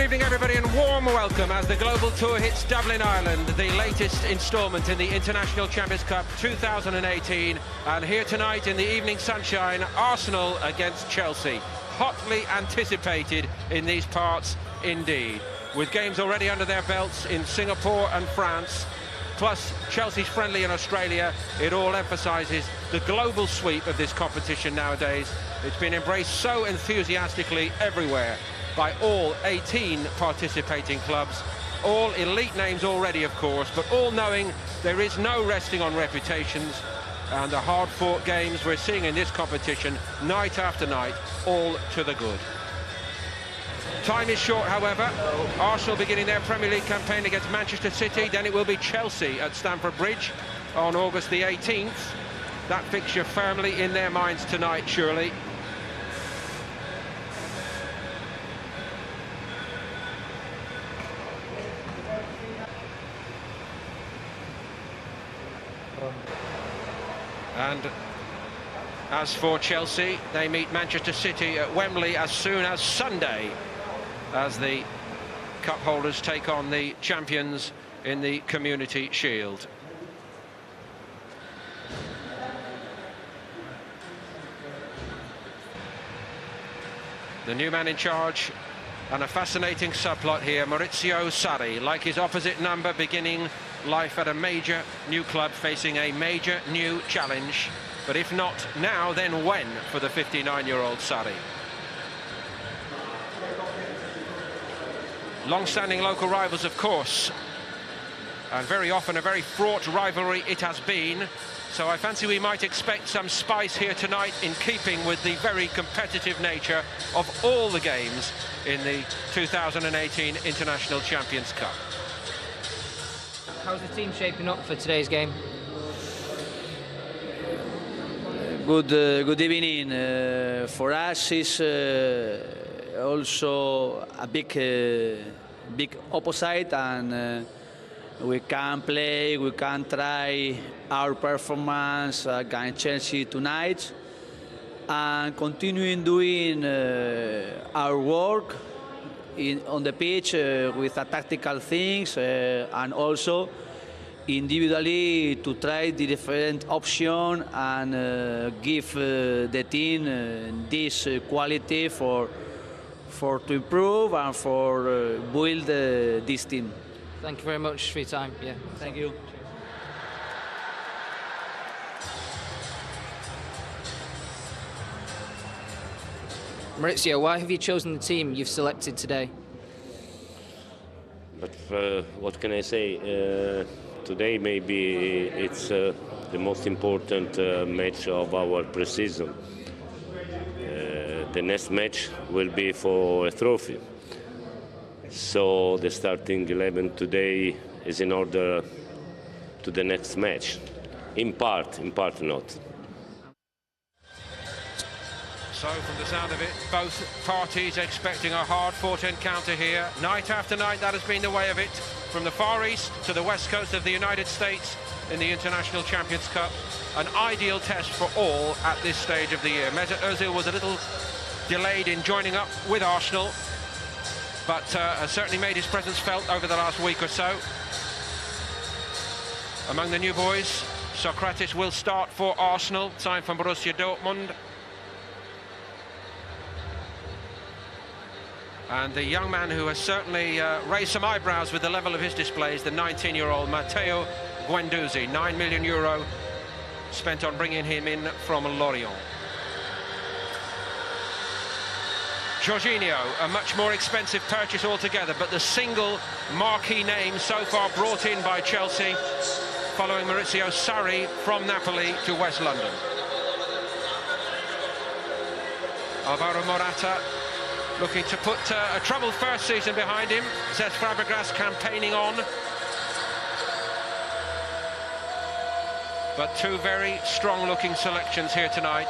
evening, everybody, and warm welcome as the Global Tour hits Dublin, Ireland, the latest instalment in the International Champions Cup 2018. And here tonight in the evening sunshine, Arsenal against Chelsea. Hotly anticipated in these parts indeed. With games already under their belts in Singapore and France, plus Chelsea's friendly in Australia, it all emphasises the global sweep of this competition nowadays. It's been embraced so enthusiastically everywhere by all 18 participating clubs, all elite names already, of course, but all knowing there is no resting on reputations, and the hard-fought games we're seeing in this competition night after night, all to the good. Time is short, however. Arsenal beginning their Premier League campaign against Manchester City, then it will be Chelsea at Stamford Bridge on August the 18th. That fixture firmly in their minds tonight, surely. And as for Chelsea, they meet Manchester City at Wembley as soon as Sunday, as the cup holders take on the champions in the Community Shield. The new man in charge, and a fascinating subplot here, Maurizio Sarri, like his opposite number, beginning life at a major new club, facing a major new challenge. But if not now, then when for the 59-year-old Sarri? Long-standing local rivals, of course, and very often a very fraught rivalry it has been. So I fancy we might expect some spice here tonight, in keeping with the very competitive nature of all the games in the 2018 International Champions Cup. How's the team shaping up for today's game? Good evening. For us, it's also a big opposite, and we can play, we can try our performance against Chelsea tonight, and continuing doing our work on the pitch with tactical things, and also individually to try the different option and give the team this quality for to improve and for build this team. Thank you very much for your time. Yeah, thank you. Maurizio, why have you chosen the team you've selected today? But what can I say? Today maybe it's the most important match of our pre-season. The next match will be for a trophy. So the starting 11 today is in order to the next match. In part not. So, from the sound of it, both parties expecting a hard-fought encounter here. Night after night, that has been the way of it, from the Far East to the West Coast of the United States in the International Champions Cup. An ideal test for all at this stage of the year. Mesut Ozil was a little delayed in joining up with Arsenal, but has certainly made his presence felt over the last week or so. Among the new boys, Sokratis will start for Arsenal, signed from Borussia Dortmund. And the young man who has certainly raised some eyebrows with the level of his displays, the 19-year-old Matteo Guendouzi, €9 million spent on bringing him in from Lorient. Jorginho, a much more expensive purchase altogether, but the single marquee name so far brought in by Chelsea, following Maurizio Sarri from Napoli to West London. Alvaro Morata looking to put a troubled first season behind him. Cesc Fabregas campaigning on. But two very strong-looking selections here tonight.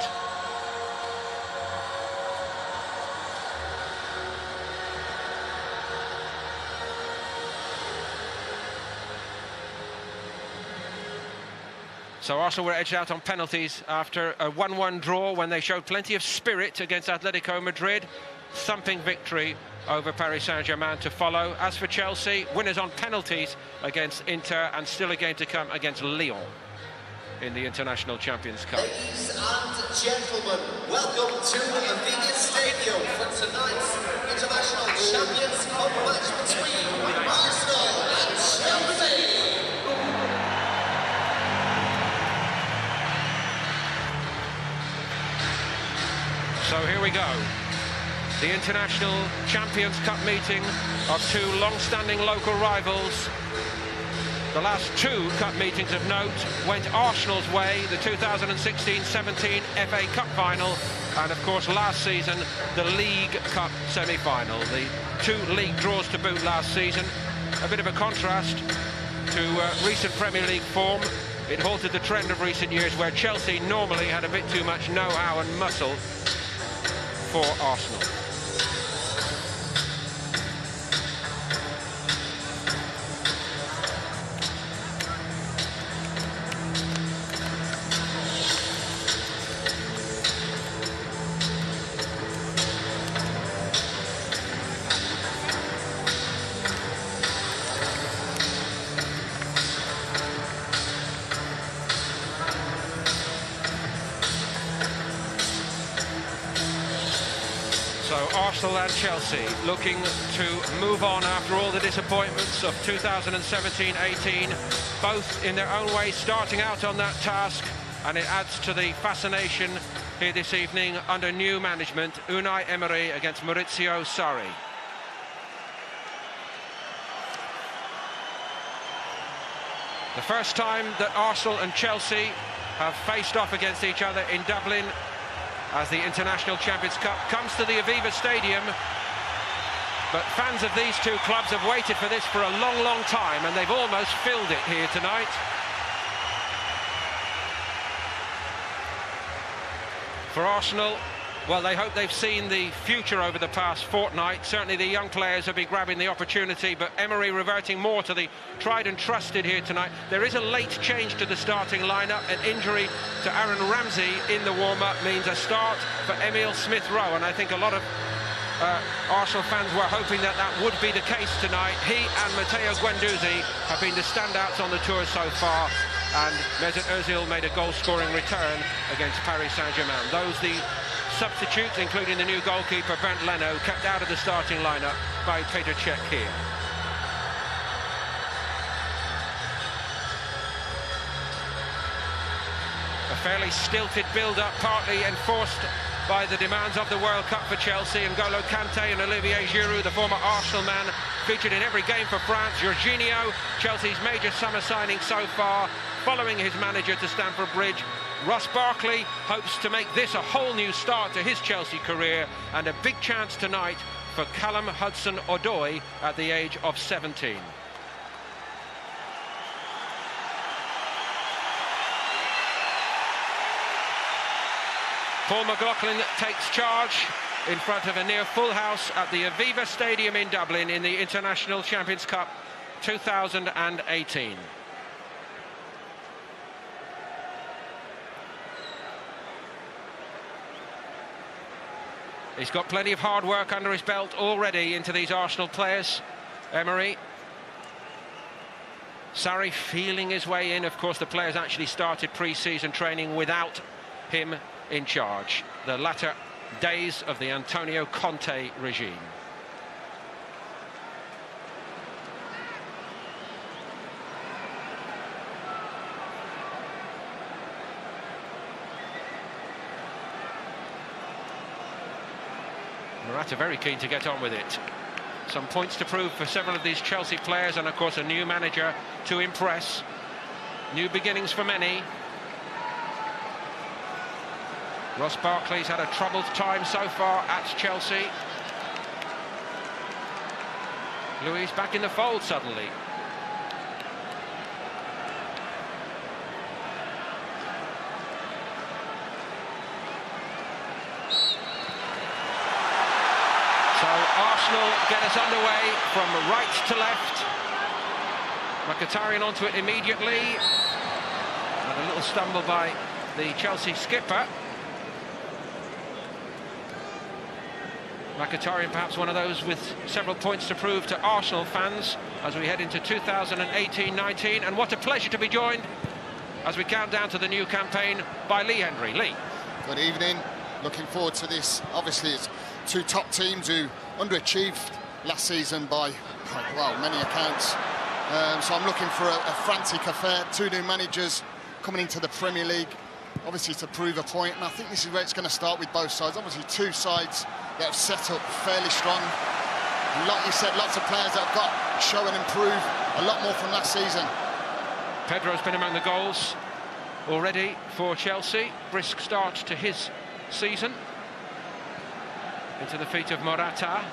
So Arsenal were edged out on penalties after a 1-1 draw when they showed plenty of spirit against Atletico Madrid. Thumping victory over Paris Saint-Germain to follow. As for Chelsea, winners on penalties against Inter, and still a game to come against Lyon in the International Champions Cup. Ladies and gentlemen, welcome to ᴰᴜʟ Stadium for tonight's International Champions Cup match between Arsenal and Chelsea. So here we go. The International Champions Cup meeting of two long-standing local rivals. The last two cup meetings of note went Arsenal's way, the 2016-17 FA Cup final, and of course last season the League Cup semi-final. The two league draws to boot last season. A bit of a contrast to recent Premier League form. It halted the trend of recent years where Chelsea normally had a bit too much know-how and muscle for Arsenal. Arsenal and Chelsea looking to move on after all the disappointments of 2017-18, both in their own way starting out on that task, and it adds to the fascination here this evening under new management, Unai Emery against Maurizio Sarri. The first time that Arsenal and Chelsea have faced off against each other in Dublin as the International Champions Cup comes to the Aviva Stadium. But fans of these two clubs have waited for this for a long, long time, and they've almost filled it here tonight. For Arsenal, well, they hope they've seen the future over the past fortnight. Certainly the young players have been grabbing the opportunity, but Emery reverting more to the tried and trusted here tonight. There is a late change to the starting lineup. An injury to Aaron Ramsey in the warm-up means a start for Emile Smith-Rowe, and I think a lot of Arsenal fans were hoping that that would be the case tonight. He and Matteo Guendouzi have been the standouts on the tour so far, and Mesut Ozil made a goal-scoring return against Paris Saint-Germain. Those the substitutes, including the new goalkeeper Bernd Leno, kept out of the starting lineup by Petr Cech here. A fairly stilted build-up, partly enforced by the demands of the World Cup for Chelsea. And N'Golo Kante and Olivier Giroud, the former Arsenal man, featured in every game for France. Jorginho, Chelsea's major summer signing so far, following his manager to Stamford Bridge. Ross Barkley hopes to make this a whole new start to his Chelsea career, and a big chance tonight for Callum Hudson-Odoi at the age of 17. Paul McLaughlin takes charge in front of a near full house at the Aviva Stadium in Dublin in the International Champions Cup 2018. He's got plenty of hard work under his belt already into these Arsenal players, Emery. Sarri feeling his way in. Of course, the players actually started pre-season training without him in charge. The latter days of the Antonio Conte regime. Morata very keen to get on with it. Some points to prove for several of these Chelsea players, and of course a new manager to impress. New beginnings for many. Ross Barkley's had a troubled time so far at Chelsea. Luis back in the fold suddenly. Arsenal get us underway from right to left. Mkhitaryan onto it immediately. And a little stumble by the Chelsea skipper. Mkhitaryan perhaps one of those with several points to prove to Arsenal fans as we head into 2018-19. And what a pleasure to be joined as we count down to the new campaign by Lee Henry. Lee. Good evening. Looking forward to this. Obviously, it's two top teams who underachieved last season by, well, many accounts. So I'm looking for a frantic affair. Two new managers coming into the Premier League, obviously to prove a point. And I think this is where it's going to start with both sides. Obviously, two sides that have set up fairly strong. And like you said, lots of players that have got show and improve a lot more from last season. Pedro's been among the goals already for Chelsea. Brisk start to his season. Into the feet of Morata.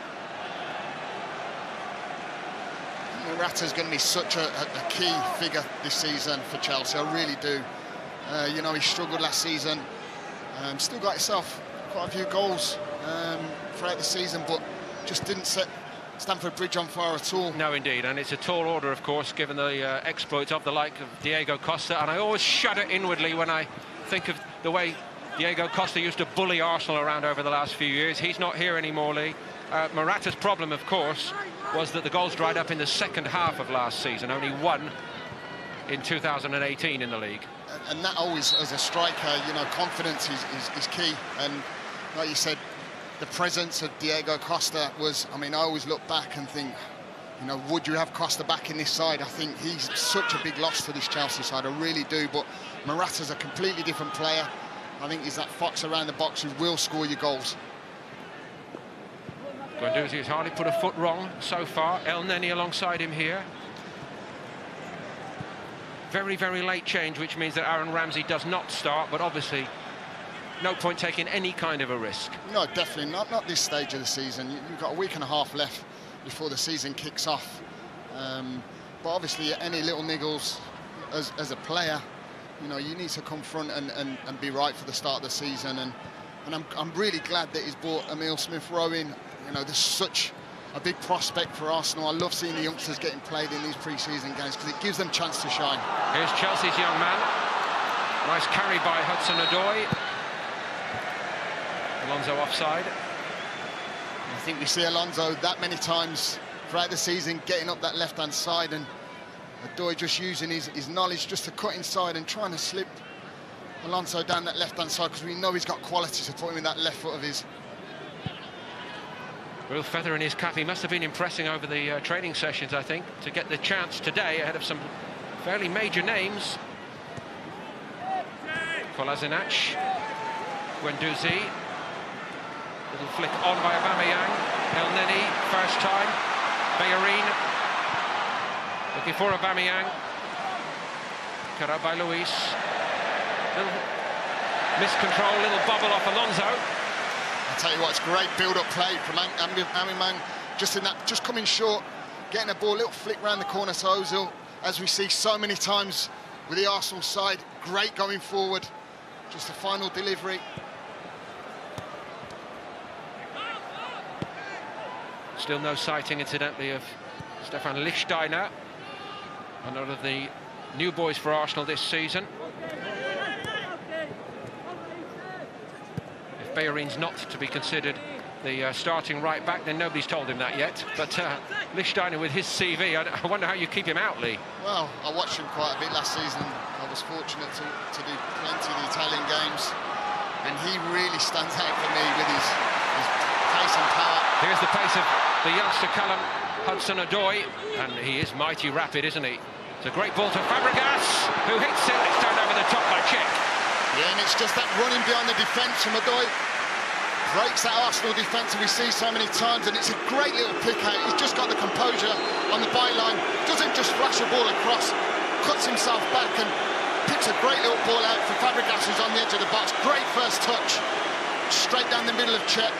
Morata's going to be such a key figure this season for Chelsea. I really do. You know, he struggled last season. Still got himself quite a few goals throughout the season, but just didn't set Stamford Bridge on fire at all. No, indeed, and it's a tall order, of course, given the exploits of the like of Diego Costa. And I always shudder inwardly when I think of the way Diego Costa used to bully Arsenal around over the last few years. He's not here anymore, Lee. Morata's problem, of course, was that the goals dried up in the second half of last season. Only one in 2018 in the league. And that always, as a striker, you know, confidence is key. And like you said, the presence of Diego Costa was, I mean, I always look back and think, you know, would you have Costa back in this side? I think he's such a big loss to this Chelsea side, I really do. But Morata's a completely different player. I think he's that fox around the box who will score you goals. Guendouzi has hardly put a foot wrong so far. ✰ alongside him here. Very, very late change, which means that Aaron Ramsey does not start, but obviously no point taking any kind of a risk. No, definitely not this stage of the season. You've got a week and a half left before the season kicks off. But obviously, any little niggles as a player, you know, you need to confront and be right for the start of the season. And I'm really glad that he's brought Emile Smith-Rowe in. You know, there's such a big prospect for Arsenal. I love seeing the youngsters getting played in these pre-season games because it gives them a chance to shine. Here's Chelsea's young man. Nice carry by Hudson-Odoi. Alonso offside. I think we see Alonso that many times throughout the season getting up that left-hand side, and Odoi just using his knowledge just to cut inside and trying to slip Alonso down that left-hand side because we know he's got quality to put him in that left foot of his. Real feather in his cap. He must have been impressing over the training sessions, I think, to get the chance today ahead of some fairly major names. Kolasinac, Guendouzi, little flick on by Aubameyang. ✰ first time. Bellerin looking for Aubameyang. Cut out by Luis. Little miscontrol, little bubble off Alonso. I tell you what, it's great build-up play from Aubameyang, just coming short, getting a ball, little flick round the corner to Ozil, as we see so many times with the Arsenal side. Great going forward, just the final delivery. Still no sighting, incidentally, of Stefan Lichtsteiner, another of the new boys for Arsenal this season. Bellerin's not to be considered the starting right back, then nobody's told him that yet. But Lichtsteiner with his CV, I wonder how you keep him out, Lee. Well, I watched him quite a bit last season. I was fortunate to do plenty of the Italian games, and he really stands out for me with his pace and power. Here's the pace of the youngster Callum Hudson-Odoi, and he is mighty rapid, isn't he? It's a great ball to Fabregas, who hits it. It's turned over the top by Cech. Yeah, and it's just that running behind the defence from Odoi. Breaks that Arsenal defence, and we see so many times, and it's a great little pick out. He's just got the composure on the byline, doesn't just flash a ball across, cuts himself back and picks a great little ball out for Fabregas, who's on the edge of the box. Great first touch, straight down the middle of Cech.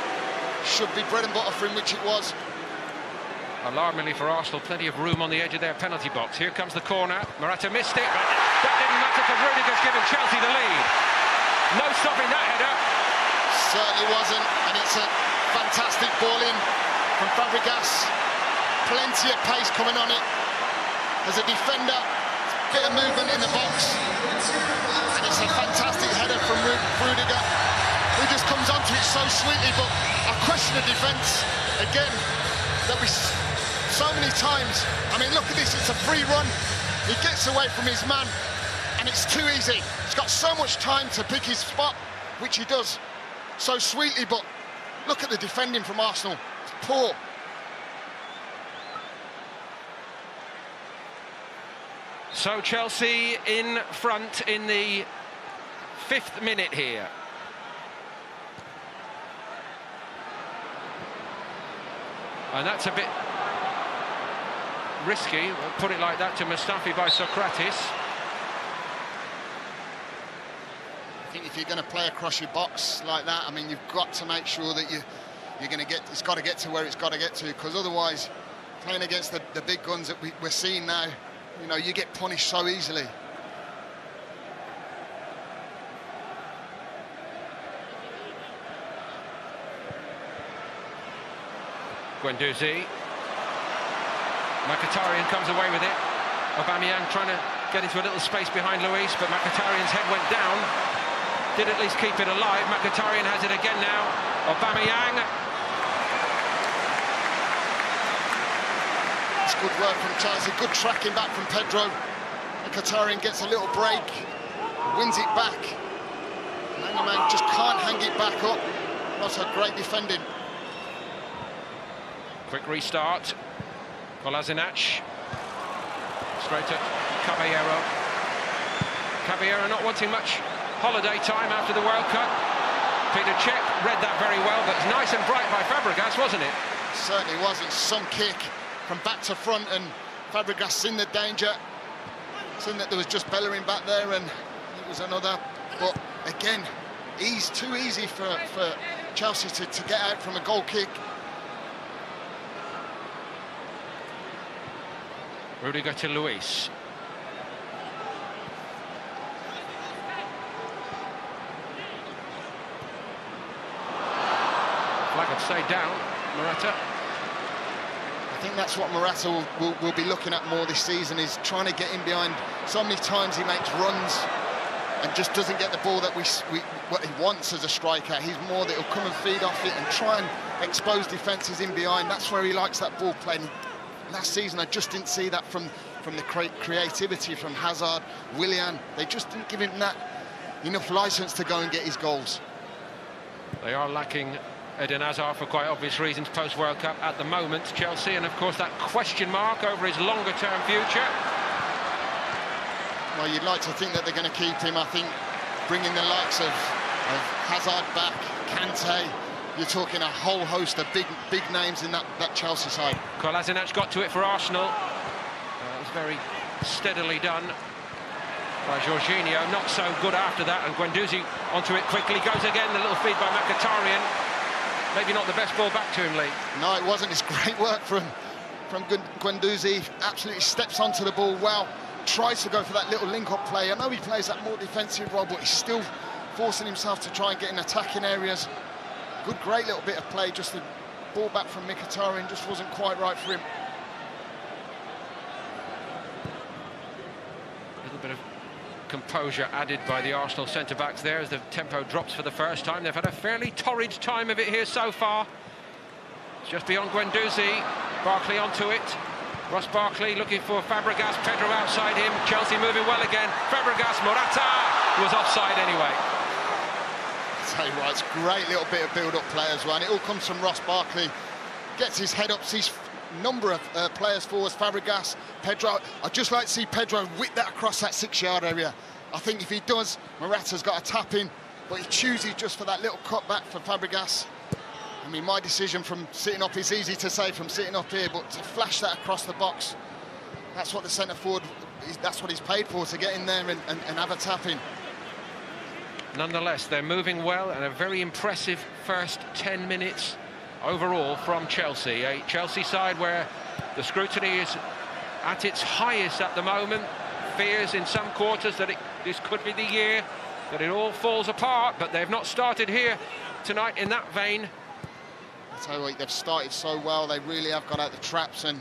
Should be bread and butter for him, which it was. Alarmingly for Arsenal, plenty of room on the edge of their penalty box. Here comes the corner. Morata missed it, but that didn't matter because Rudiger's given Chelsea the lead. No stopping that header. Certainly wasn't, and it's a fantastic ball in from Fabregas. Plenty of pace coming on it. As a defender, bit of movement in the box. And it's a fantastic header from Rudiger, who just comes onto it so sweetly, but I question of defence, again, that we so many times. I mean, look at this, it's a free run. He gets away from his man, and it's too easy. He's got so much time to pick his spot, which he does so sweetly, but look at the defending from Arsenal. It's poor. So Chelsea in front in the 5th minute here. And that's a bit risky, we'll put it like that, to Mustafi by Socrates. I think if you're going to play across your box like that, I mean, you've got to make sure that you're going to get, it's got to get to where it's got to get to, because otherwise, playing against the big guns that we're seeing now, you know, you get punished so easily. Guendouzi. Mkhitaryan comes away with it. Aubameyang trying to get into a little space behind Luis, but Mkhitaryan's head went down. Did at least keep it alive. Mkhitaryan has it again now. Aubameyang. It's good work from Chelsea, good tracking back from Pedro. Mkhitaryan gets a little break, wins it back. Aubameyang just can't hang it back up. That's a great defending. Quick restart. Kolasinac. Straight to Caballero. Caballero not wanting much holiday time after the World Cup. Peter Cech read that very well, but it's nice and bright by Fabregas, wasn't it? Certainly wasn't. Some kick from back to front, and Fabregas seen the danger. Seen that there was just Bellerin back there, and it was another. But again, too easy for Chelsea to get out from a goal kick. Rudiger to Luis. Flag had stayed down, Morata. I think that's what Morata will be looking at more this season, is trying to get in behind. So many times he makes runs and just doesn't get the ball that what he wants as a striker. He's more that he'll come and feed off it and try and expose defences in behind. That's where he likes that ball playing. Last season, I just didn't see that from the creativity from Hazard, Willian. They just didn't give him that enough licence to go and get his goals. They are lacking Eden Hazard for quite obvious reasons post-World Cup at the moment, Chelsea, and of course that question mark over his longer-term future. Well, you'd like to think that they're going to keep him. I think bringing the likes of Hazard back, Kante, you're talking a whole host of big names in that Chelsea side. Kolasinac got to it for Arsenal. It was very steadily done by Jorginho. Not so good after that, and Guendouzi onto it quickly. Goes again, the little feed by Mkhitaryan. Maybe not the best ball back to him, Lee. No, it wasn't. It's great work from Guendouzi. Absolutely steps onto the ball well. Tries to go for that little link-up play. I know he plays that more defensive role, but he's still forcing himself to try and get in attacking areas. Good, great little bit of play. Just the ball back from Mkhitaryan just wasn't quite right for him. A little bit of composure added by the Arsenal centre-backs there as the tempo drops for the first time. They've had a fairly torrid time of it here so far. It's just beyond Guendouzi. Barkley onto it. Ross Barkley looking for Fabregas. Pedro outside him. Chelsea moving well again. Fabregas, Morata was offside anyway. Tell you what, it's a great little bit of build-up play as well, and it all comes from Ross Barkley. Gets his head up, sees number of players forwards, Fabregas, Pedro. I'd just like to see Pedro whip that across that 6-yard area. I think if he does, Morata's got a tap in, but he chooses just for that little cut back for Fabregas. I mean, my decision from sitting up is easy to say from sitting up here, but to flash that across the box, that's what the centre-forward, that's what he's paid for, to get in there and have a tap in. Nonetheless, they're moving well, and a very impressive first 10 minutes overall from Chelsea. A Chelsea side where the scrutiny is at its highest at the moment. Fears in some quarters that this could be the year that it all falls apart, but they've not started here tonight in that vein. I tell you what, they've started so well. They really have got out the traps, and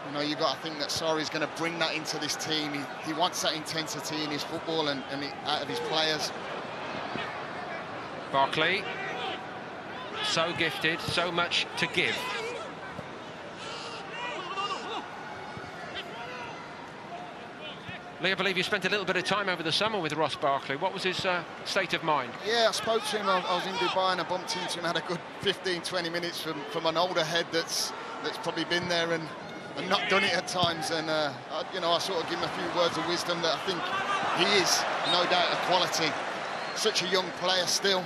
you know, you've got to think that Sarri's going to bring that into this team. He wants that intensity in his football and out of his players. Barkley so gifted, so much to give. Lee, I believe you spent a little bit of time over the summer with Ross Barkley. What was his state of mind? Yeah, I spoke to him. I was in Dubai and I bumped into him. Had a good 15-20 minutes from an older head that's probably been there and not done it at times. And you know, I sort of give him a few words of wisdom that I think he is, no doubt, a quality. Such a young player still.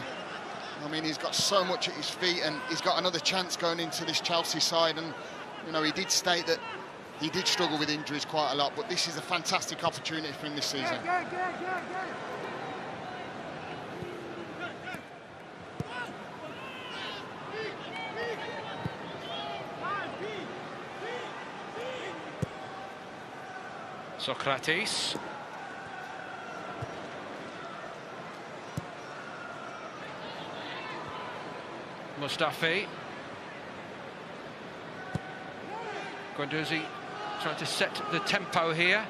I mean, he's got so much at his feet, and he's got another chance going into this Chelsea side. And you know, he did state that he did struggle with injuries quite a lot, but this is a fantastic opportunity for him this season. Socrates. Mustafi. Guendouzi trying to set the tempo here.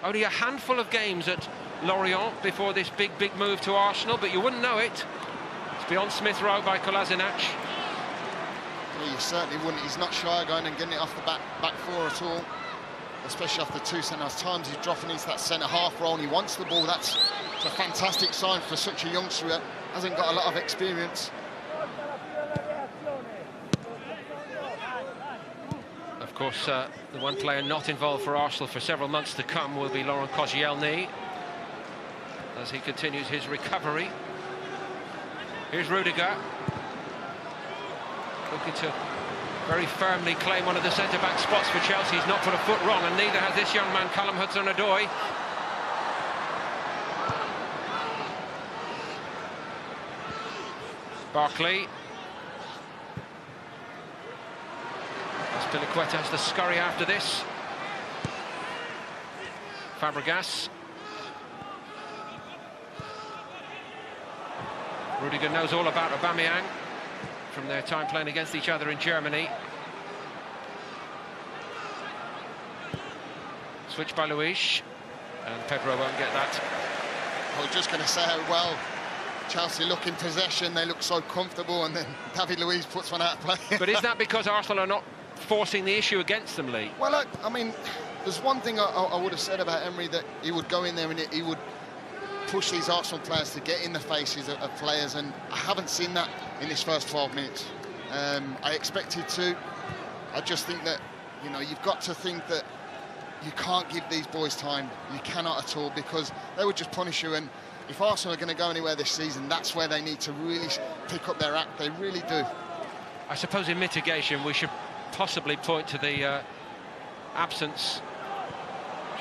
Only a handful of games at Lorient before this big move to Arsenal, but you wouldn't know it. It's beyond Smith Rowe by Kolasinac. Well, you certainly wouldn't. He's not shy of going and getting it off the back four at all, especially after two centre-half times. He's dropping into that centre-half role and he wants the ball. That's a fantastic sign for such a youngster who hasn't got a lot of experience. Of course, the one player not involved for Arsenal for several months to come will be Laurent Koscielny as he continues his recovery. Here's Rudiger, looking to very firmly claim one of the centre-back spots for Chelsea. He's not put a foot wrong, and neither has this young man, Callum Hudson-Odoi. Barkley. Azpilicueta has to scurry after this. Fabregas. Rudiger knows all about Aubameyang from their time playing against each other in Germany. Switch by Luis, and Pedro won't get that. I was just going to say how well Chelsea look in possession. They look so comfortable, and then David Luiz puts one out of play. But is that because Arsenal are not forcing the issue against them, Lee? Well, look, I mean, there's one thing I would have said about Emery, that he would go in there and he would push these Arsenal players to get in the faces of players, and I haven't seen that in this first 12 minutes. I expected to. I just think that, you know, you've got to think that you can't give these boys time. You cannot at all, because they would just punish you. And if Arsenal are going to go anywhere this season, that's where they need to really pick up their act. They really do. I suppose in mitigation we should possibly point to the absence.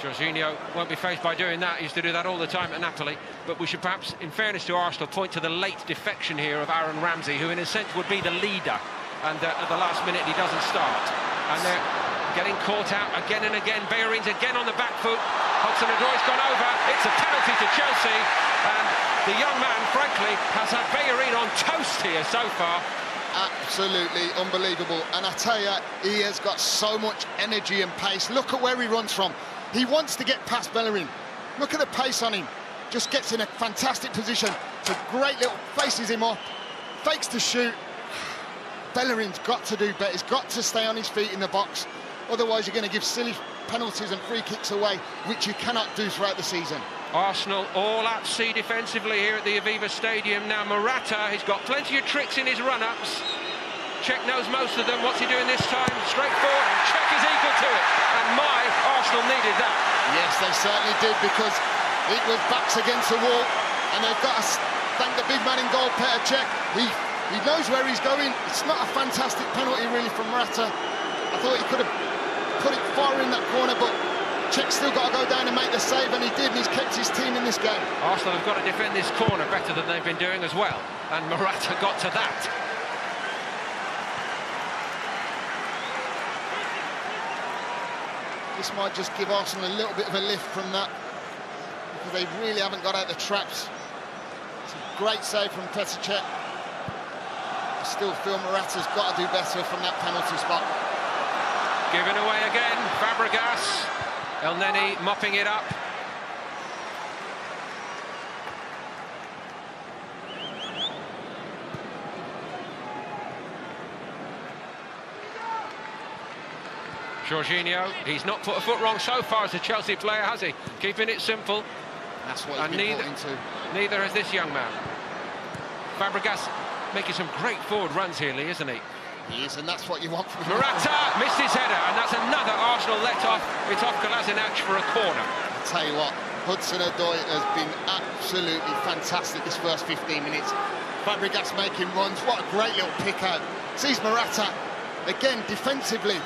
Jorginho won't be faced by doing that. He used to do that all the time at Napoli. But we should perhaps, in fairness to Arsenal, point to the late defection here of Aaron Ramsey, who in a sense would be the leader. And at the last minute he doesn't start. And they're getting caught out again and again. Bellerin's again on the back foot. Hudson-Odoi's gone over. It's a penalty to Chelsea. And the young man, frankly, has had Bellerin on toast here so far. Absolutely unbelievable. And I tell you, he has got so much energy and pace. Look at where he runs from. He wants to get past Bellerin. Look at the pace on him. Just gets in a fantastic position. It's a great little, faces him off, fakes to shoot. Bellerin's got to do better. He's got to stay on his feet in the box. Otherwise, you're going to give silly penalties and free kicks away, which you cannot do throughout the season. Arsenal all at sea defensively here at the Aviva Stadium. Now Morata, he's got plenty of tricks in his run-ups. Cech knows most of them. What's he doing this time? Straight forward. Cech is equal to it. And my Arsenal needed that. Yes, they certainly did, because it was backs against the wall, and they've got to thank the big man in goal, Petr Cech. He knows where he's going. It's not a fantastic penalty really from Morata. I thought he could have put it far in that corner, but Cech's still got to go down and make the save, and he did, and he's kept his team in this game. Arsenal have got to defend this corner better than they've been doing as well, and Morata got to that. This might just give Arsenal a little bit of a lift from that, because they really haven't got out the traps. It's a great save from Petr Cech. I still feel Morata's got to do better from that penalty spot. Given away again, Fabregas. El Neni mopping it up. Jorginho, he's not put a foot wrong so far as a Chelsea player, has he? Keeping it simple. That's what he's been brought into. Neither has this young man. Fabregas making some great forward runs here, Lee, isn't he? He is, and that's what you want from him. Morata missed his header, and that's another Arsenal let-off. It's off 꽰ᴜʟ for a corner. I'll tell you what, ⴰ has been absolutely fantastic this first 15 minutes. Fabregas making runs, what a great little pick-out. Sees Morata, again, defensively.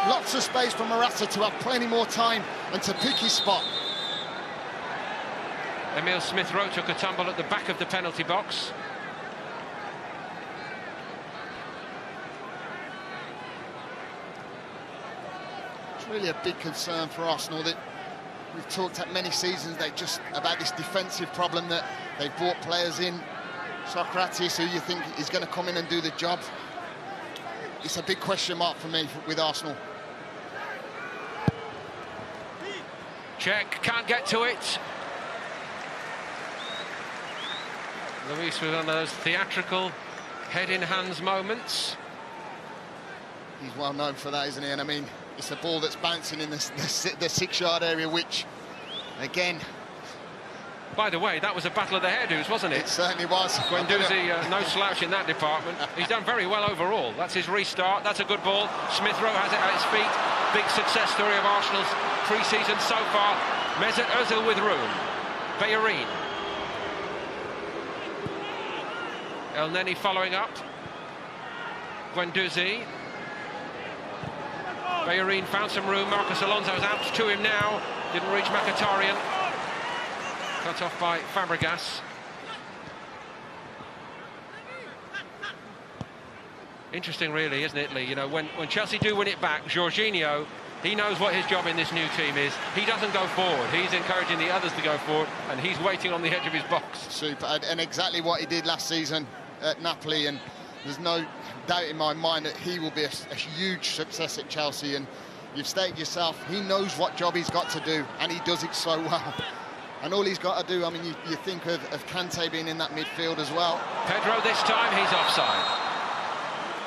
Lots of space for Morata to have plenty more time and to pick his spot. Emile Smith-Rowe took a tumble at the back of the penalty box. It's really a big concern for Arsenal that we've talked at many seasons about this defensive problem that they've brought players in. Sokratis, who you think is going to come in and do the job. It's a big question mark for me with Arsenal. Check, can't get to it. Luis with one of those theatrical head-in-hands moments. He's well known for that, isn't he? And I mean, it's a ball that's bouncing in the 6-yard area, which, again... By the way, that was a battle of the hairdos, wasn't it? It certainly was. Guendouzi, no slouch in that department. He's done very well overall. That's his restart. That's a good ball. Smith-Rowe has it at his feet. Big success story of Arsenal's pre-season so far. Mesut Ozil with room. Bellerin. Elneny following up. Guendouzi. Bellerin found some room. Marcos Alonso's out to him now. Didn't reach Mkhitaryan. Cut off by Fabregas. Interesting, really, isn't it, Lee? You know, when Chelsea do win it back, Jorginho, he knows what his job in this new team is. He doesn't go forward. He's encouraging the others to go forward, and he's waiting on the edge of his box. Super, and exactly what he did last season at Napoli, and there's no doubt in my mind that he will be a huge success at Chelsea. And you've stated yourself, he knows what job he's got to do, and he does it so well. And all he's got to do, I mean, you think of Kante being in that midfield as well. Pedro this time, he's offside.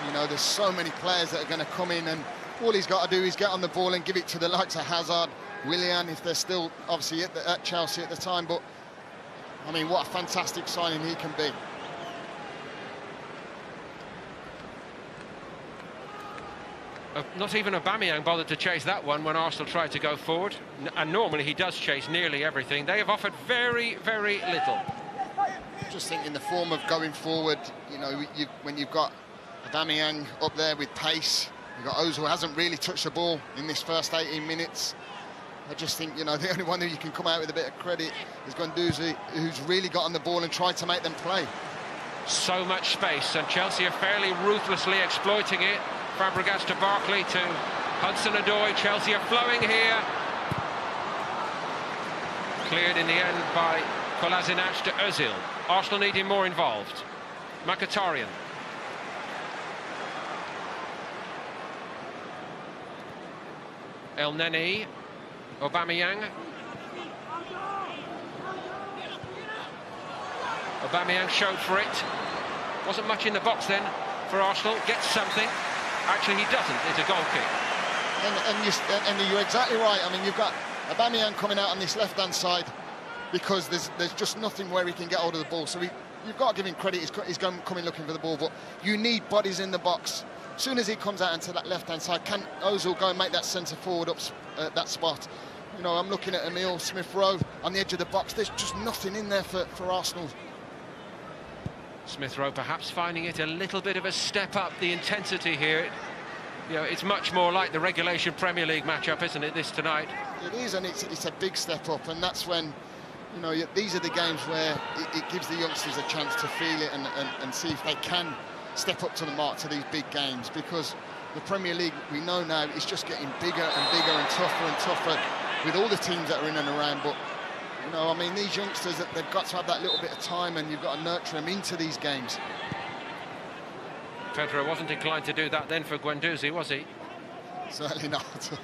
You know, there's so many players that are going to come in, and all he's got to do is get on the ball and give it to the likes of Hazard, Willian, if they're still obviously at Chelsea at the time. But, I mean, what a fantastic signing he can be. Not even Aubameyang bothered to chase that one when Arsenal tried to go forward. And normally he does chase nearly everything. They have offered very, very little. Just think in the form of going forward, you know, when you've got Aubameyang up there with pace, you've got Ozil, who hasn't really touched the ball in this first 18 minutes. I just think, you know, the only one who you can come out with a bit of credit is Guendouzi, who's really got on the ball and tried to make them play. So much space, and Chelsea are fairly ruthlessly exploiting it. Fabregas to Barkley to Hudson-Odoi. Chelsea are flowing here. Cleared in the end by 꽰ᴜʟ to Ozil. Arsenal needing more involved. Mkhitaryan. Elneny. Aubameyang. Aubameyang showed for it. Wasn't much in the box then for Arsenal. Gets something. Actually, he doesn't. It's a goal kick. And you're exactly right. I mean, you've got Aubameyang coming out on this left-hand side because there's just nothing where he can get hold of the ball. So you've got to give him credit. He's coming looking for the ball, but you need bodies in the box. As soon as he comes out into that left-hand side, can Ozil go and make that centre-forward up that spot? You know, I'm looking at Emile Smith-Rowe on the edge of the box. There's just nothing in there for Arsenal. Smith-Rowe perhaps finding it a little bit of a step up, the intensity here. You know, it's much more like the regulation Premier League matchup, isn't it, this tonight? It is, and it's a big step up, and that's when, you know, these are the games where it gives the youngsters a chance to feel it and see if they can step up to the mark to these big games, because the Premier League, we know now, is just getting bigger and bigger and tougher with all the teams that are in and around. But you know, I mean, these youngsters, they've got to have that little bit of time, and you've got to nurture them into these games. Pedro wasn't inclined to do that then for Guendouzi, was he? Certainly not.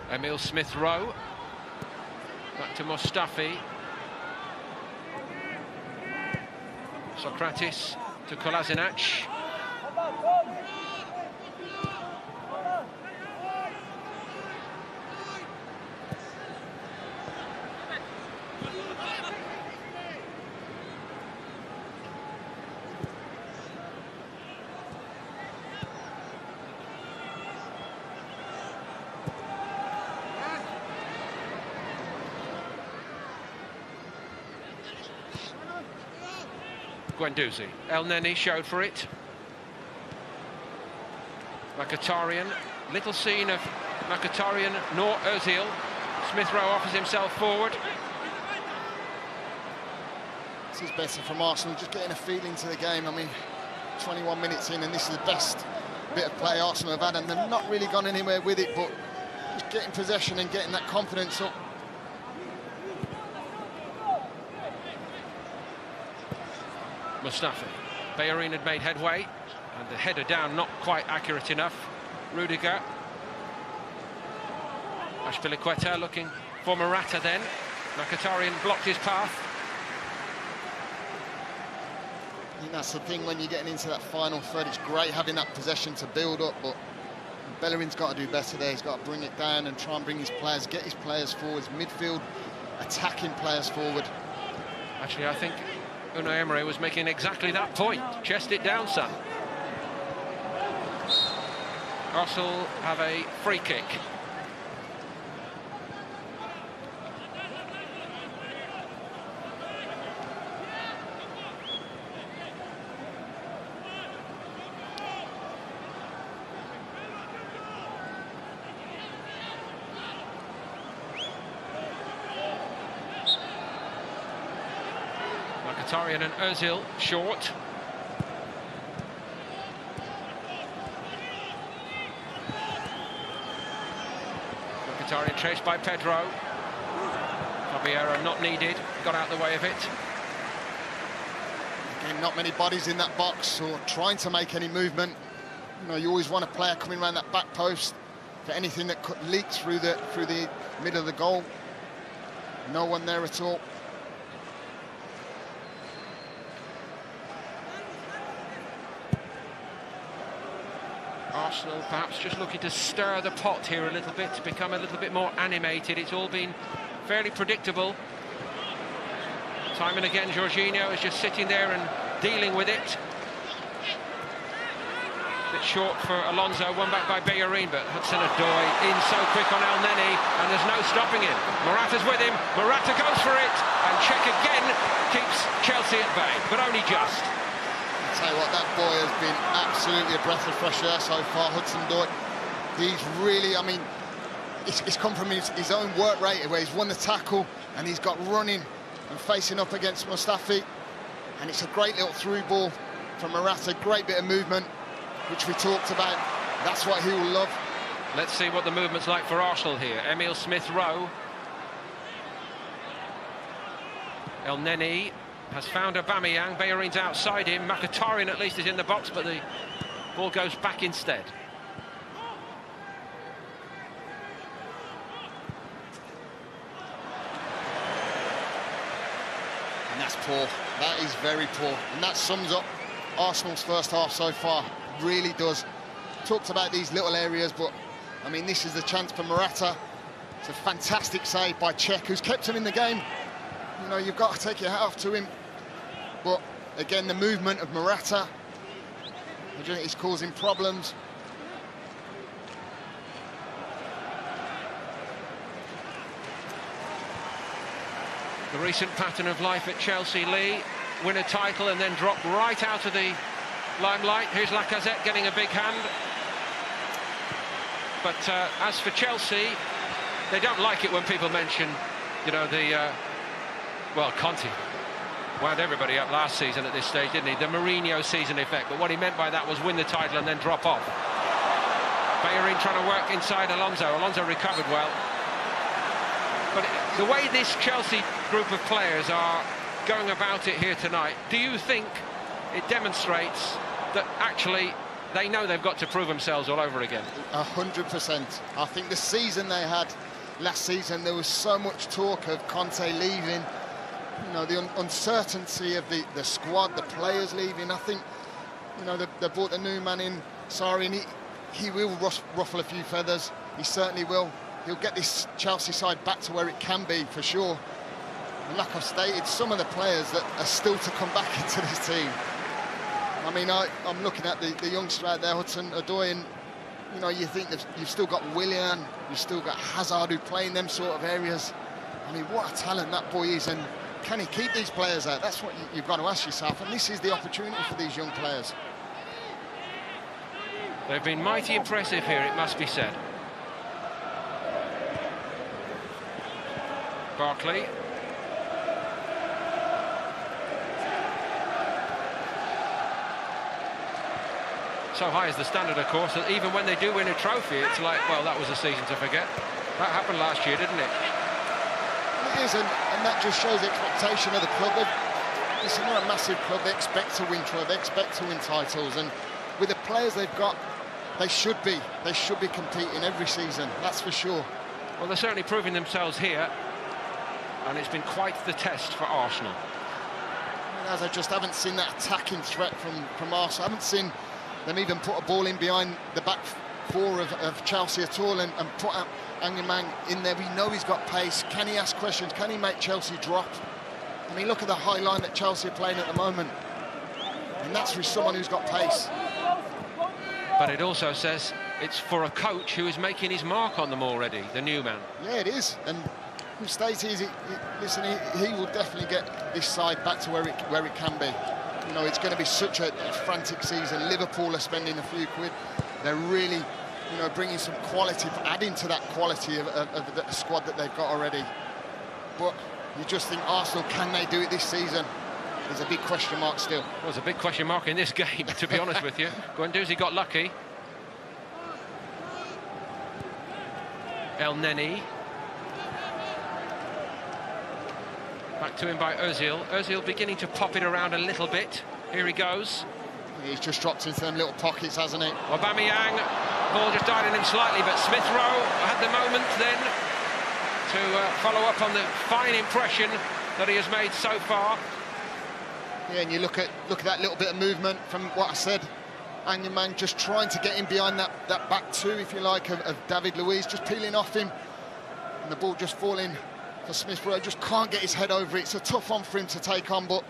Emile Smith-Rowe. Back to Mustafi. Sokratis. to Kolasinac. Guendouzi. ⴰ showed for it. Mkhitaryan. Little scene of Mkhitaryan nor Ozil. Smith Rowe offers himself forward. This is better from Arsenal, just getting a feel into the game. I mean, 21 minutes in, and this is the best bit of play Arsenal have had, and they've not really gone anywhere with it, but just getting possession and getting that confidence up. Mustafi. Bellerin had made headway, and the header down not quite accurate enough. Rudiger. Azpilicueta looking for Morata then. Mkhitaryan blocked his path. I think that's the thing when you're getting into that final third. It's great having that possession to build up, but Bellerin's got to do better there. He's got to bring it down and try and bring his players, get his players forwards, midfield, attacking players forward. Actually, I think Unai Emery was making exactly that point. Chest it down, son. Arsenal have a free kick. Mkhitaryan and Ozil short. Mkhitaryan chased by Pedro. Caballero not needed, got out the way of it. Again, not many bodies in that box or trying to make any movement. You know, you always want a player coming around that back post for anything that could leak through the middle of the goal. No one there at all. Arsenal perhaps just looking to stir the pot here a little bit, to become a little bit more animated. It's all been fairly predictable. Time and again, Jorginho is just sitting there and dealing with it. Bit short for Alonso, one back by Bellerin, but Hudson-Odoi in so quick on ⴰ and there's no stopping him. Morata's with him, Morata goes for it, and Cech again keeps Chelsea at bay, but only just. Tell you what, that boy has been absolutely a breath of fresh air so far, Hudson-Odoi. He's really, I mean, it's come from his own work rate where he's won the tackle and he's got running and facing up against Mustafi, and it's a great little through ball from Morata, great bit of movement, which we talked about. That's what he will love. Let's see what the movement's like for Arsenal here. Emile Smith Rowe. ⴰ has found Aubameyang. Bellerin's outside him. Mkhitaryan at least is in the box, but the ball goes back instead. And that's poor. That is very poor. And that sums up Arsenal's first half so far. Really does. Talked about these little areas, but I mean, this is the chance for Morata. It's a fantastic save by Cech, who's kept him in the game. You know, you've got to take your hat off to him. But again, the movement of Morata is causing problems. The recent pattern of life at Chelsea, Lee, win a title and then drop right out of the limelight. Here's Lacazette getting a big hand. But as for Chelsea, they don't like it when people mention, you know, well, Conte wound everybody up last season at this stage, didn't he? The Mourinho season effect. But what he meant by that was win the title and then drop off. Bellerin trying to work inside Alonso. Alonso recovered well. But the way this Chelsea group of players are going about it here tonight, do you think it demonstrates that actually they know they've got to prove themselves all over again? 100%. I think the season they had last season, there was so much talk of Conte leaving. you know, the uncertainty of the squad, the players leaving. I think, you know, they brought the new man in, Sarri, and he will ruffle a few feathers. He certainly will. He'll get this Chelsea side back to where it can be, for sure. And like I've stated, some of the players that are still to come back into this team. I mean, I'm looking at the youngster out there, 괰ᴜʟʟ, and you know, you think that you've still got Willian, you've still got Hazard who play in them sort of areas. I mean, what a talent that boy is, and can he keep these players out? That's what you've got to ask yourself, and this is the opportunity for these young players. They've been mighty impressive here, it must be said. Barkley. So high is the standard, of course, that even when they do win a trophy, it's like, well, that was a season to forget. That happened last year, didn't it? It is, and that just shows the expectation of the club. It's not a massive club. They expect to win trophies, they expect to win titles, and with the players they've got, they should be competing every season. That's for sure. Well, they're certainly proving themselves here, and it's been quite the test for Arsenal. As I just haven't seen that attacking threat from Arsenal. I haven't seen them even put a ball in behind the back four of Chelsea at all, and put out 괰ᴜʟʟ in there. We know he's got pace. Can he ask questions? Can he make Chelsea drop? I mean, look at the high line that Chelsea are playing at the moment, and that's with someone who's got pace. But it also says it's for a coach who is making his mark on them already, the new man. Yeah, it is, and who states listen, he will definitely get this side back to where it can be. You know, it's going to be such a frantic season. Liverpool are spending a few quid. They're really, you know, bringing some quality, adding to that quality of the squad that they've got already. But you just think, Arsenal, can they do it this season? There's a big question mark still. Well, there's a big question mark in this game, to be honest with you. Guendouzi got lucky. El Neni. Back to him by Ozil. Ozil beginning to pop it around a little bit. Here he goes. He's just dropped into them little pockets, hasn't he? Aubameyang. Ball just died on him slightly, but Smith Rowe had the moment then to follow up on the fine impression that he has made so far. Yeah, and you look at that little bit of movement from what I said. 괰ᴜʟʟ just trying to get in behind that back two, if you like, of David Luiz, just peeling off him, and the ball just falling for Smith Rowe. Just can't get his head over it. It's a tough one for him to take on, but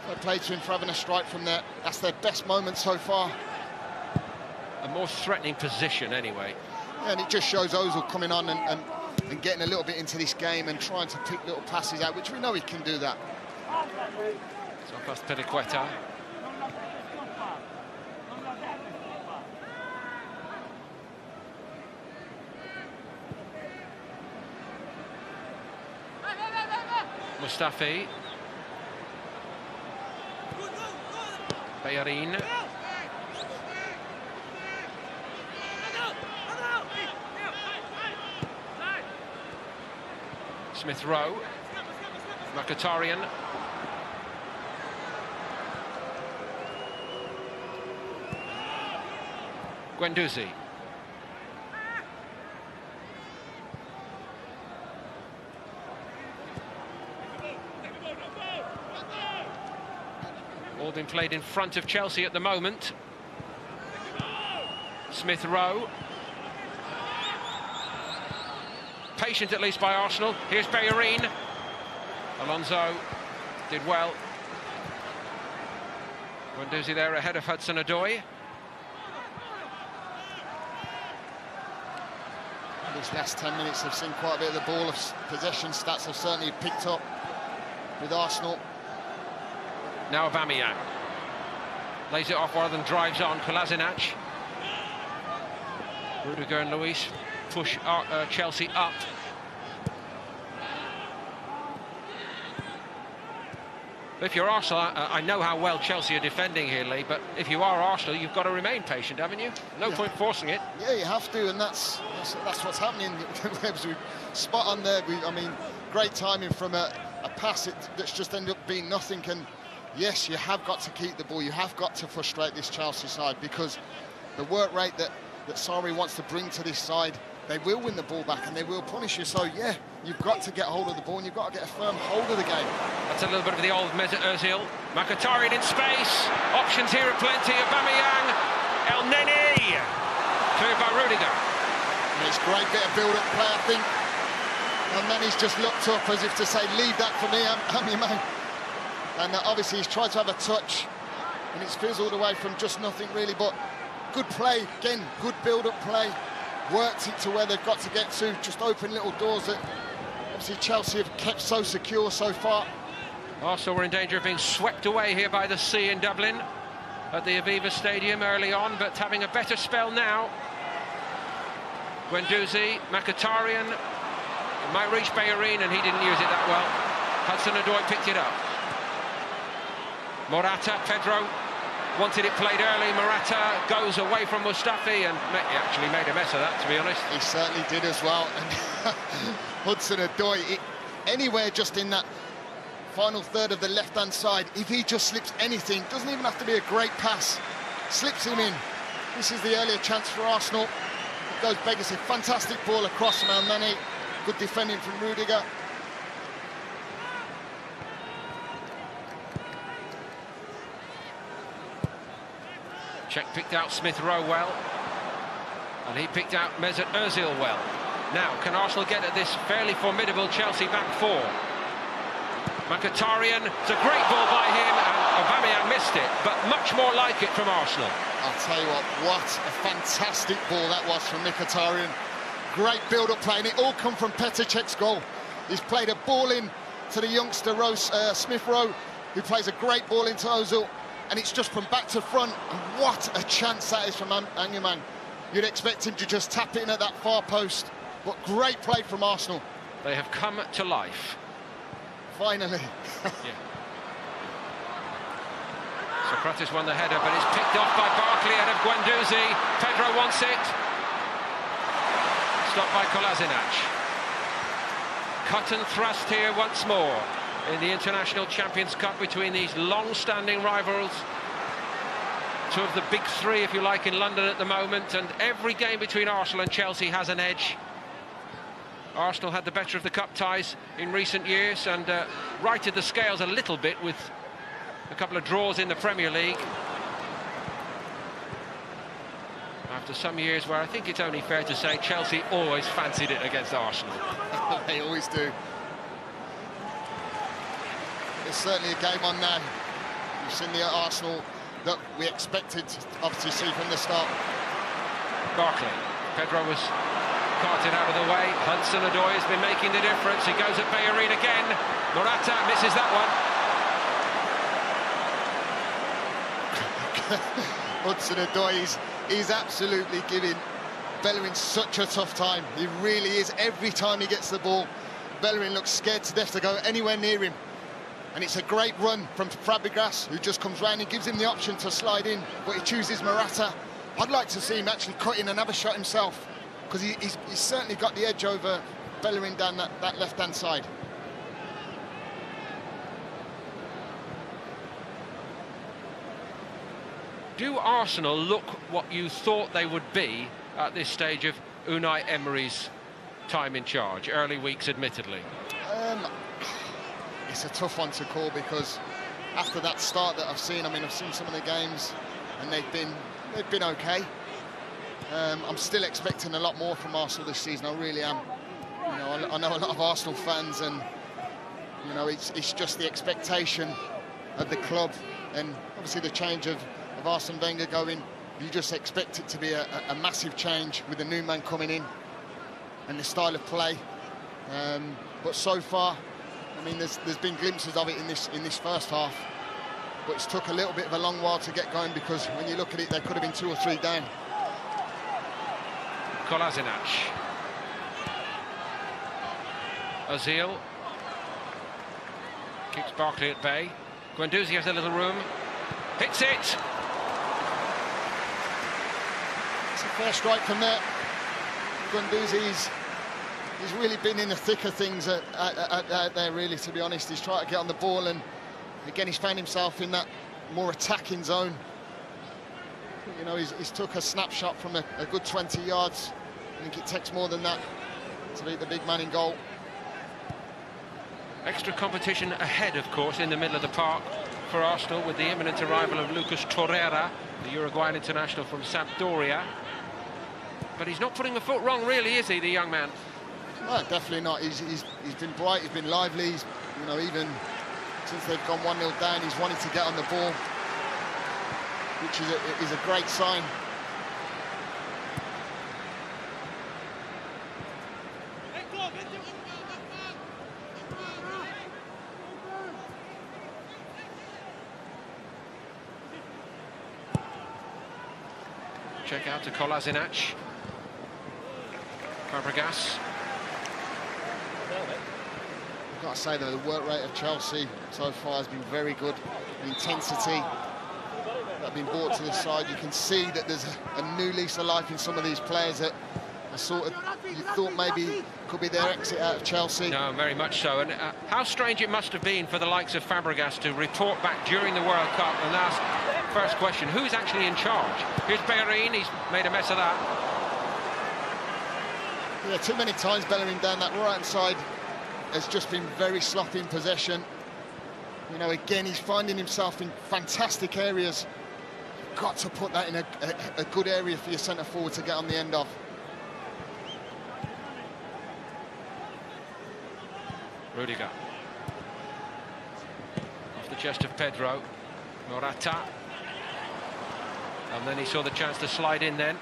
fair play to him for having a strike from there. That's their best moment so far. A more threatening position, anyway. Yeah, and it just shows Ozil coming on and getting a little bit into this game and trying to pick little passes out, which we know he can do that. So past 괰ᴜʟʟ. Mustafi. Bellerin. Smith Rowe. Mkhitaryan. Guendouzi. All been played in front of Chelsea at the moment. Smith Rowe. Patient at least by Arsenal. Here's Bellerin. Alonso did well. Guendouzi there ahead of ᴰᴜʟʟ. These last 10 minutes have seen quite a bit of the ball of possession stats have certainly picked up with Arsenal. Now Aubameyang lays it off rather than drives on. Kolasinac. Rudiger and Luiz push Chelsea up. If you're Arsenal, I know how well Chelsea are defending here, Lee, but if you are Arsenal, you've got to remain patient, haven't you? No point forcing it. Yeah, you have to, and that's what's happening. Spot on there. I mean, great timing from a pass that's just ended up being nothing. And yes, you have got to keep the ball. You have got to frustrate this Chelsea side, because the work rate that Sarri wants to bring to this side they will win the ball back and they will punish you. So, yeah, you've got to get hold of the ball and you've got to get a firm hold of the game. That's a little bit of the old Mesut Ozil. ⴤ in space. Options here are plenty. Aubameyang. El-Neni. Cleared by Rudiger. And it's a great bit of build-up play, I think. And then he's just looked up as if to say, leave that for me, I'm your man. And obviously he's tried to have a touch and it's fizzled away from just nothing really, but good play, again, good build-up play. Worked it to where they've got to get to, just open little doors that obviously Chelsea have kept so secure so far. Arsenal were in danger of being swept away here by the sea in Dublin at the Aviva Stadium early on, but having a better spell now. Guendouzi, Mkhitaryan, it might reach Bellerin and he didn't use it that well. Hudson-Odoi picked it up. Morata, Pedro wanted it played early. Morata goes away from Mustafi and he actually made a mess of that, to be honest. He certainly did as well. And Hudson-Odoi, anywhere just in that final third of the left-hand side, if he just slips anything, doesn't even have to be a great pass, slips him in. This is the earlier chance for Arsenal. It goes Beggars, a fantastic ball across from El-Neni. Good defending from Rudiger. Czech picked out Smith Rowe well, and he picked out Mesut Ozil well. Now, can Arsenal get at this fairly formidable Chelsea back four? Mkhitaryan, it's a great ball by him, and Aubameyang missed it, but much more like it from Arsenal. I'll tell you what a fantastic ball that was from Mkhitaryan. Great build-up play, and it all come from Petr Cech's goal. He's played a ball in to the youngster Smith Rowe, who plays a great ball into Ozil, and it's just from back to front. And what a chance that is from Angerman. You'd expect him to just tap it in at that far post, but great play from Arsenal. They have come to life. Finally. Yeah. Socrates won the header, but it's picked off by Barkley out of Guendouzi. Pedro wants it. Stopped by Kolasinac. Cut and thrust here once more in the International Champions Cup between these long-standing rivals. Two of the big three, if you like, in London at the moment, and every game between Arsenal and Chelsea has an edge. Arsenal had the better of the cup ties in recent years and righted the scales a little bit with a couple of draws in the Premier League. After some years where I think it's only fair to say Chelsea always fancied it against Arsenal. They always do. It's certainly a game on now. You've seen the Arsenal that we expected to obviously see from the start. Barkley. Pedro was carted out of the way. Hudson-Odoi has been making the difference. He goes at Bellerin again. Morata misses that one. Hudson-Odoi is absolutely giving Bellerin such a tough time. He really is. Every time he gets the ball, Bellerin looks scared to death to go anywhere near him. And it's a great run from Fabregas, who just comes round and gives him the option to slide in, but he chooses Morata. I'd like to see him actually cut in and have a shot himself, because he's certainly got the edge over Bellerin down that left-hand side. Do Arsenal look what you thought they would be at this stage of Unai Emery's time in charge? Early weeks, admittedly. It's a tough one to call, because after that start that I've seen, I mean, I've seen some of the games and they've been okay. I'm still expecting a lot more from Arsenal this season. I really am. You know, I know a lot of Arsenal fans, and you know, it's just the expectation of the club, and obviously the change of Arsene Wenger going. You just expect it to be a massive change with the new man coming in and the style of play. But so far, I mean, there's been glimpses of it in this first half, but it's took a little bit of a long while to get going, because when you look at it, they could have been 2 or 3 down. Kolasinac. Ozil keeps Barkley at bay. Guendouzi has a little room. Hits it. It's a fair strike from there. Guendouzi's he's really been in the thick of things out there, really, to be honest. He's tried to get on the ball, and again, he's found himself in that more attacking zone. You know, he's took a snapshot from a good 20 yards. think it takes more than that to beat the big man in goal. Extra competition ahead, of course, in the middle of the park for Arsenal, with the imminent arrival of Lucas Torreira, the Uruguayan international from Sampdoria. But he's not putting the foot wrong, really, is he, the young man? No, definitely not. He's been bright, he's been lively. He's, you know, even since they've gone 1-0 down, he's wanted to get on the ball, which is a great sign. Check out to 꽠lāsinac. Fabregas. I've got to say that the work rate of Chelsea so far has been very good. The intensity that have been brought to the side, you can see that there's a new lease of life in some of these players that are sort of, you thought maybe could be their exit out of Chelsea. No, very much so. And how strange it must have been for the likes of Fabregas to report back during the World Cup and ask, first question, who's actually in charge? Here's Bellerin, he's made a mess of that. Yeah, too many times Bellerin down that right-hand side has just been very sloppy in possession. You know, again, he's finding himself in fantastic areas. You've got to put that in a good area for your centre-forward to get on the end of. Rudiger. Off the chest of Pedro. Morata. And then he saw the chance to slide in then.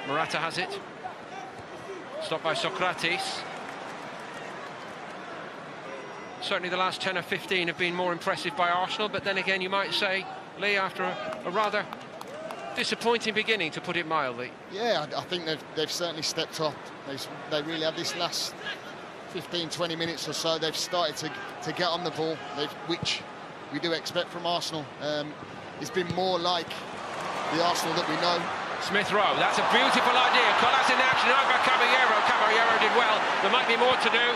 Morata has it. Stopped by Socrates. Certainly the last 10 or 15 have been more impressive by Arsenal, but then again you might say, Lee, after a rather disappointing beginning, to put it mildly. Yeah, I think they've certainly stepped up. They really have. This last 15-20 minutes or so, they've started to get on the ball, which we do expect from Arsenal. It's been more like the Arsenal that we know. Smith Rowe, that's a beautiful idea. Ǩolas over Caballero. Caballero did well. There might be more to do.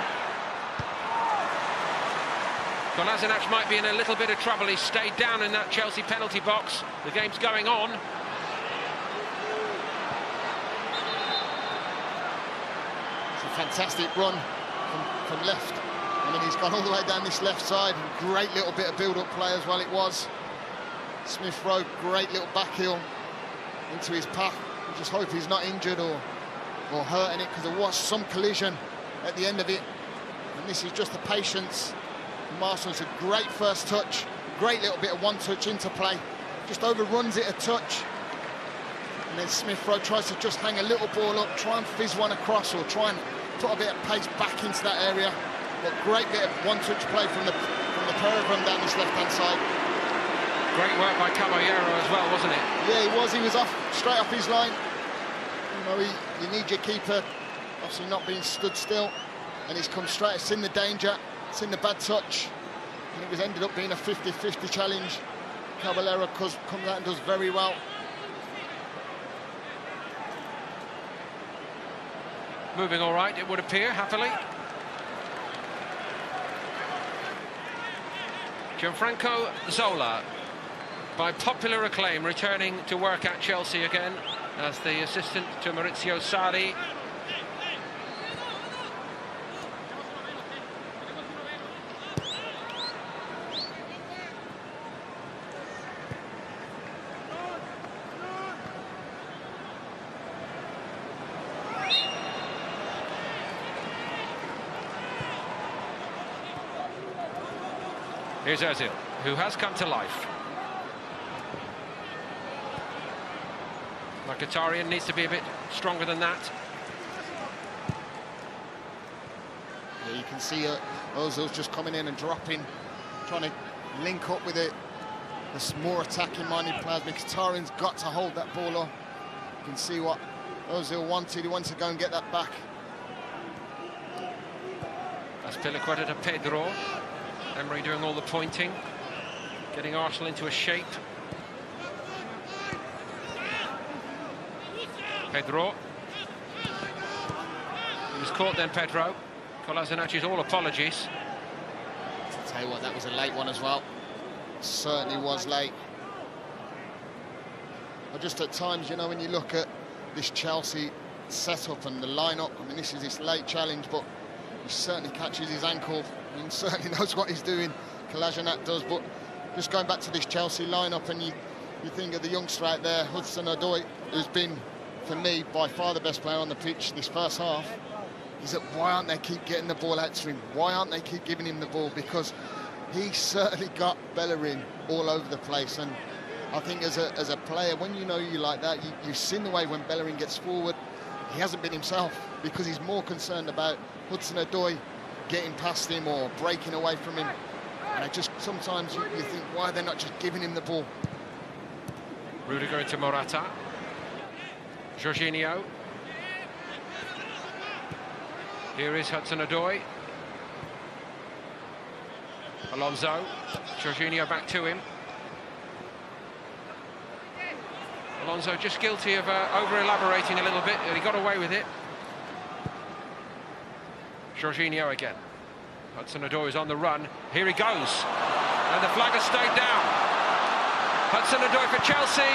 Ǩolas might be in a little bit of trouble. He stayed down in that Chelsea penalty box. The game's going on. It's a fantastic run from left. I mean, he's gone all the way down this left side. Great little bit of build-up play as well it was. Smith Rowe, great little back heel into his path. We just hope he's not injured or hurting it, because there was some collision at the end of it. And this is just the patience from Arsenal. It's a great first touch, great little bit of one-touch interplay. Just overruns it a touch. And then Smith Rowe tries to just hang a little ball up, try and fizz one across, or try and put a bit of pace back into that area. But great bit of one-touch play from the pair of them down this left-hand side. Great work by Caballero as well, wasn't it? Yeah, he was. He was straight off his line. You know, you need your keeper obviously not being stood still, and he's come straight. It's in the danger, it's in the bad touch, and it was ended up being a 50-50 challenge. Caballero comes out and does very well. Moving all right, it would appear, happily. Gianfranco Zola, by popular acclaim, returning to work at Chelsea again as the assistant to Maurizio Sarri. Here's Ozil, who has come to life. Mkhitaryan needs to be a bit stronger than that. Yeah, you can see Ozil's just coming in and dropping, trying to link up with the more attacking-minded players. Mkhitaryan's got to hold that ball on. You can see what Ozil wanted. He wanted to go and get that back. That's Piliqueta to Pedro. Emery doing all the pointing, getting Arsenal into a shape. Pedro. He was caught then, Pedro. Ǩolasinac, all apologies. I'll tell you what, that was a late one as well. Certainly was late. But just at times, you know, when you look at this Chelsea setup and the lineup. I mean, this is his late challenge, but he certainly catches his ankle. He certainly knows what he's doing. 괰ᴟsᴟ does, but just going back to this Chelsea lineup, and you think of the youngster out there, ᴰᴟᴟ, who's been, for me, by far the best player on the pitch this first half. Is that why aren't they keep getting the ball out to him? Why aren't they keep giving him the ball? Because he certainly got Bellerin all over the place. And I think as a player, when you know you like that, you've seen the way when Bellerin gets forward, he hasn't been himself, because he's more concerned about ᴰᴟᴟ getting past him or breaking away from him. And I just, sometimes you think, why are they not just giving him the ball? Rudiger into Morata. Jorginho. Here is ᴰᴟᴟ. Alonso. Jorginho back to him. Alonso just guilty of over-elaborating a little bit. He got away with it. Jorginho again. ᴰᴟᴟ is on the run. Here he goes. And the flag has stayed down. ᴰᴟᴟ for Chelsea.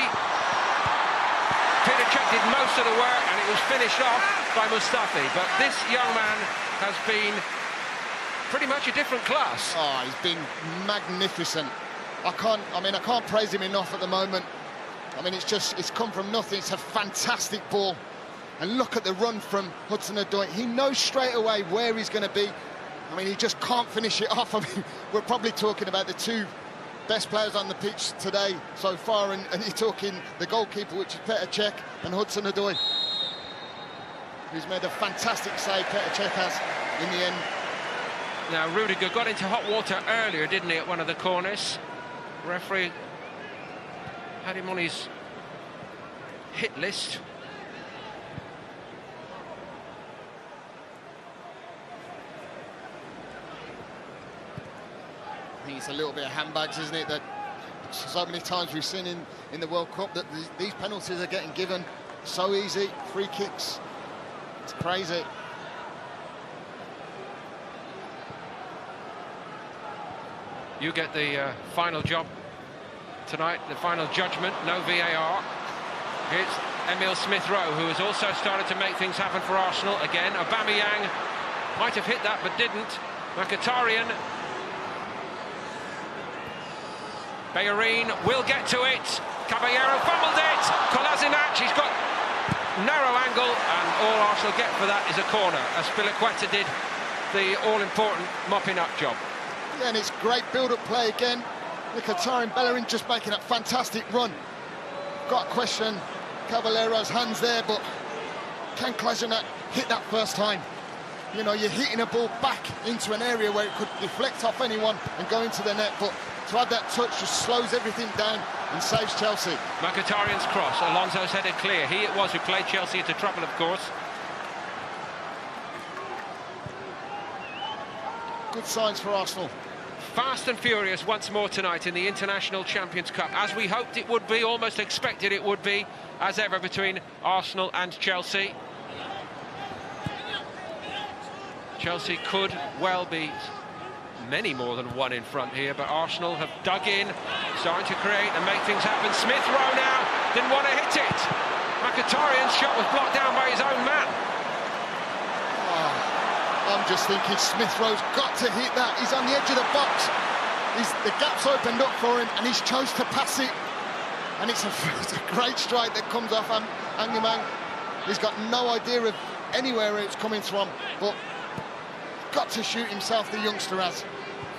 Peter Cech did most of the work, and it was finished off by Mustafi. But this young man has been pretty much a different class. Oh, he's been magnificent. I can't praise him enough at the moment. I mean, it's come from nothing. It's a fantastic ball. And look at the run from ᴰᴟᴟ. He knows straight away where he's going to be. I mean, he just can't finish it off. I mean, we're probably talking about the two best players on the pitch today so far, and you're talking the goalkeeper, which is Petr Cech, and ᴰᴟᴟ, who's made a fantastic save. Petr Cech has in the end. Now, Rudiger got into hot water earlier, didn't he, at one of the corners? Referee had him on his hit list. I think it's a little bit of handbags, isn't it, that so many times we've seen in the World Cup, that these penalties are getting given so easy. Free kicks, it's crazy. You get the final job tonight, the final judgment, no VAR. Here's Emile Smith-Rowe, who has also started to make things happen for Arsenal. Again, Aubameyang might have hit that, but didn't. Mkhitaryan. Bellerin will get to it. Caballero fumbled it. Kolasinac, he's got narrow angle, and all Arsenal get for that is a corner, as ⴰᴟ did the all-important mopping-up job. Yeah, and it's great build-up play again. Mkhitaryan, Bellerin just making a fantastic run. Got to question Caballero's hands there, but can ⴰᴟsᴟ hit that first time? You know, you're hitting a ball back into an area where it could deflect off anyone and go into the net, but to add that touch just slows everything down and saves Chelsea. Mkhitaryan's cross, Alonso's headed clear. He it was who played Chelsea into trouble, of course. Good signs for Arsenal. Fast and furious once more tonight in the International Champions Cup, as we hoped it would be, almost expected it would be, as ever, between Arsenal and Chelsea. Chelsea could well be many more than one in front here, but Arsenal have dug in, starting to create and make things happen. Smith-Rowe now didn't want to hit it. Mkhitaryan's shot was blocked down by his own man. I'm just thinking Smith-Rowe's got to hit that. He's on the edge of the box. The gap's opened up for him, and he's chose to pass it. And it's a great strike that comes off ⴰ He's got no idea of anywhere it's coming from, but got to shoot himself, the youngster has.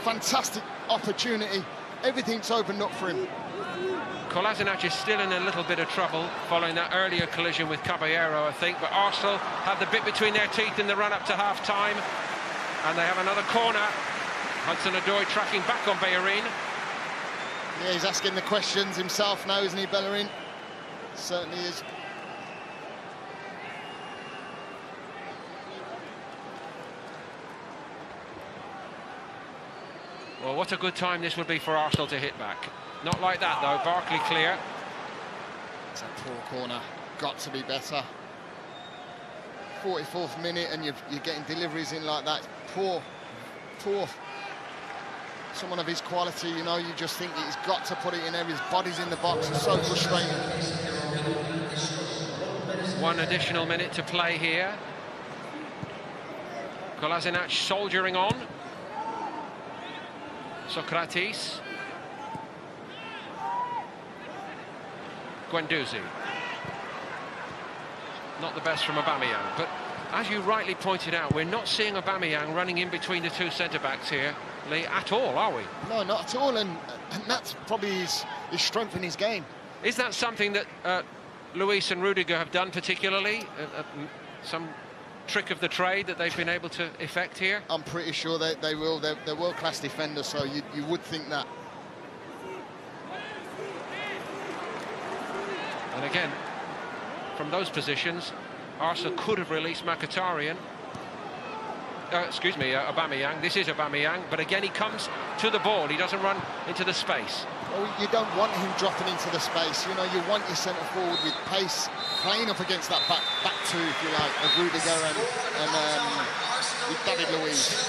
Fantastic opportunity. Everything's opened up for him. Kolasinac is still in a little bit of trouble following that earlier collision with Caballero, I think, but Arsenal have the bit between their teeth in the run-up to half-time, and they have another corner. ⴰᴟ tracking back on Bellerin. Yeah, he's asking the questions himself now, isn't he, Bellerin? Certainly is. Well, what a good time this would be for Arsenal to hit back. Not like that, though. Barkley clear. It's a poor corner. Got to be better. 44th minute, and you're getting deliveries in like that. Poor. Someone of his quality, you know, you just think he's got to put it in there. His body's in the box. It's so frustrating. 1 additional minute to play here. Kolasinac soldiering on. Socrates. Guendouzi. Not the best from Aubameyang, but as you rightly pointed out, we're not seeing Aubameyang running in between the two centre-backs here, Lee, at all, are we? No, not at all, and that's probably his strength in his game. Is that something that Luis and Rudiger have done particularly? Some trick of the trade that they've been able to effect here? I'm pretty sure they will. They're world-class defenders, so you would think that. And again, from those positions, Arsenal could have released Mkhitaryan. Aubameyang. This is Aubameyang, but again he comes to the ball. He doesn't run into the space. Well, you don't want him dropping into the space. You know, you want your centre forward with pace, playing up against that back two, if you like, of Rudiger and with David Luiz.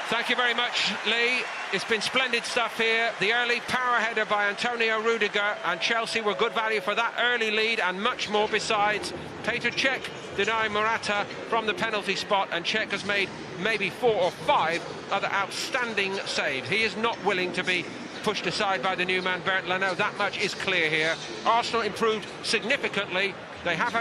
Thank you very much, Lee. It's been splendid stuff here. The early power header by Antonio Rudiger, and Chelsea were good value for that early lead and much more besides. Petr Cech denying Morata from the penalty spot, and Cech has made maybe 4 or 5 other outstanding saves. He is not willing to be pushed aside by the new man Bernd Leno. That much is clear here. Arsenal improved significantly. They have had